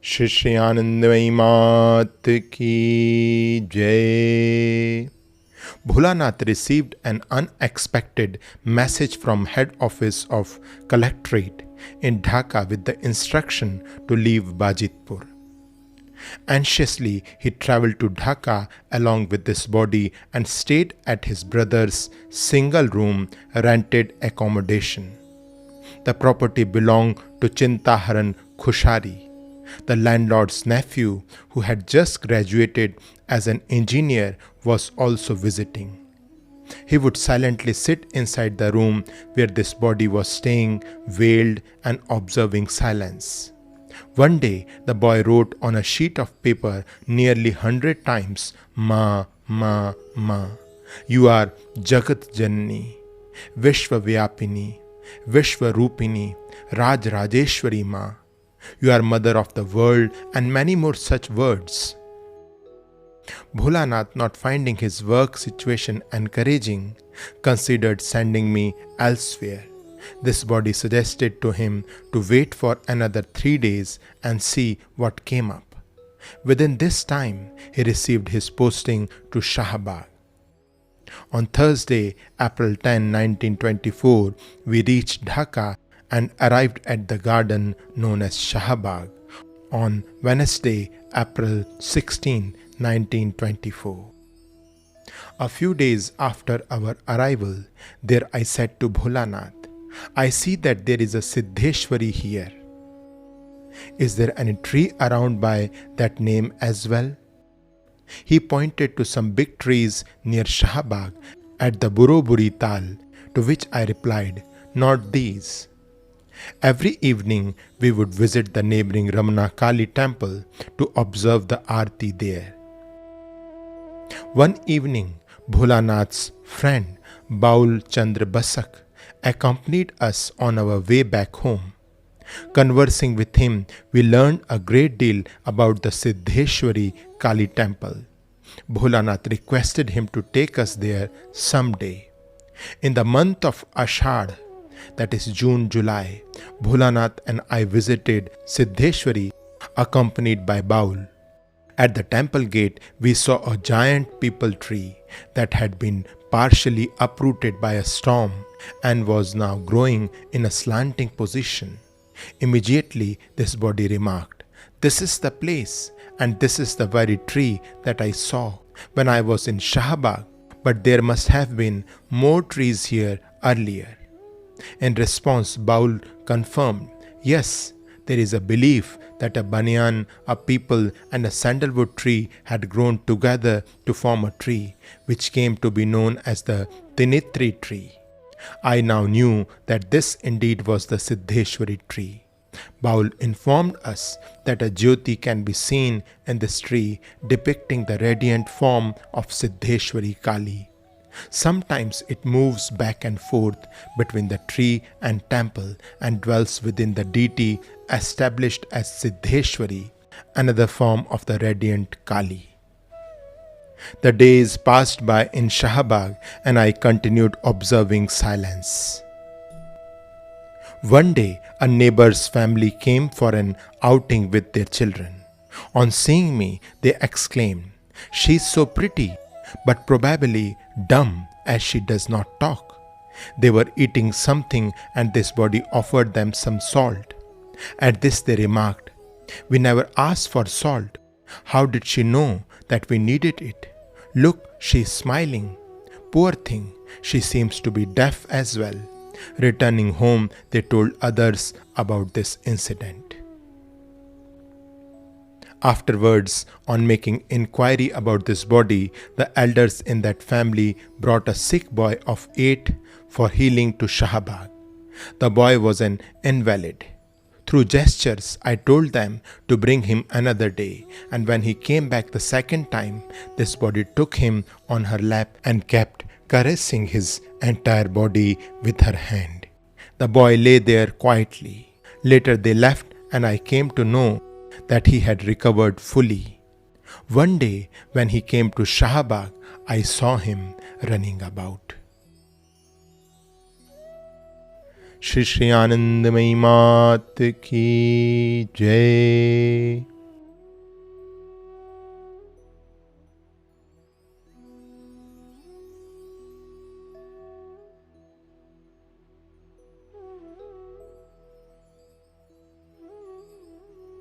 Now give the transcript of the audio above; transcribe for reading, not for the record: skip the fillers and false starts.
Shri Anandamayi Mat Ki Jai. Bholanath received an unexpected message from head office of collectorate in Dhaka with the instruction to leave Bajitpur. Anxiously, he travelled to Dhaka along with this body and stayed at his brother's single-room rented accommodation. The property belonged to Chintaharan Khushari, the landlord's nephew, who had just graduated as an engineer, was also visiting. He would silently sit inside the room where this body was staying, veiled and observing silence. One day, the boy wrote on a sheet of paper nearly 100 times, "Ma, Ma, Ma. You are Jagat Janani, Vishwa Vyapini, Vishwa Rupini, Raj Rajeshwari Ma. You are mother of the world," and many more such words. Bholanath, not finding his work situation encouraging, considered sending me elsewhere. This body suggested to him to wait for another 3 days and see what came up. Within this time, he received his posting to Shahbag. On Thursday, April 10, 1924, we reached Dhaka and arrived at the garden known as Shahbag on Wednesday, April 16, 1924. A few days after our arrival, there I said to Bholanath, "I see that there is a Siddheshwari here. Is there any tree around by that name as well?" He pointed to some big trees near Shahbag at the Buroburi Tal, to which I replied, "Not these." Every evening we would visit the neighboring Ramana Kali temple to observe the Aarti there. One evening, Bholanath's friend Baul Chandra Basak accompanied us on our way back home. Conversing with him, we learned a great deal about the Siddheshwari Kali temple. Bholanath requested him to take us there someday. In the month of Ashadh, that is June-July, Bholanath and I visited Siddheshwari accompanied by Baul. At the temple gate, we saw a giant peepal tree that had been partially uprooted by a storm and was now growing in a slanting position. Immediately, this body remarked, "This is the place, and this is the very tree that I saw when I was in Shahbag, but there must have been more trees here earlier." In response, Baul confirmed, "Yes, there is a belief that a banyan, a peepal, and a sandalwood tree had grown together to form a tree, which came to be known as the Tinitri tree." I now knew that this indeed was the Siddheshwari tree. Baul informed us that a jyoti can be seen in this tree depicting the radiant form of Siddheshwari Kali. Sometimes it moves back and forth between the tree and temple and dwells within the deity established as Siddheshwari, another form of the radiant Kali. The days passed by in Shahbag and I continued observing silence. One day, a neighbor's family came for an outing with their children. On seeing me, they exclaimed, "She's so pretty, but probably dumb as she does not talk." They were eating something and this body offered them some salt. At this they remarked, "We never asked for salt. How did she know that we needed it? Look, she is smiling. Poor thing, she seems to be deaf as well." Returning home, they told others about this incident. Afterwards, on making inquiry about this body, the elders in that family brought a sick boy of 8 for healing to Shahbag. The boy was an invalid. Through gestures, I told them to bring him another day, and when he came back the second time, this body took him on her lap and kept caressing his entire body with her hand. The boy lay there quietly. Later they left and I came to know that he had recovered fully. One day when he came to Shahbag, I saw him running about. Shri Anandamayi Mat Ki Jai.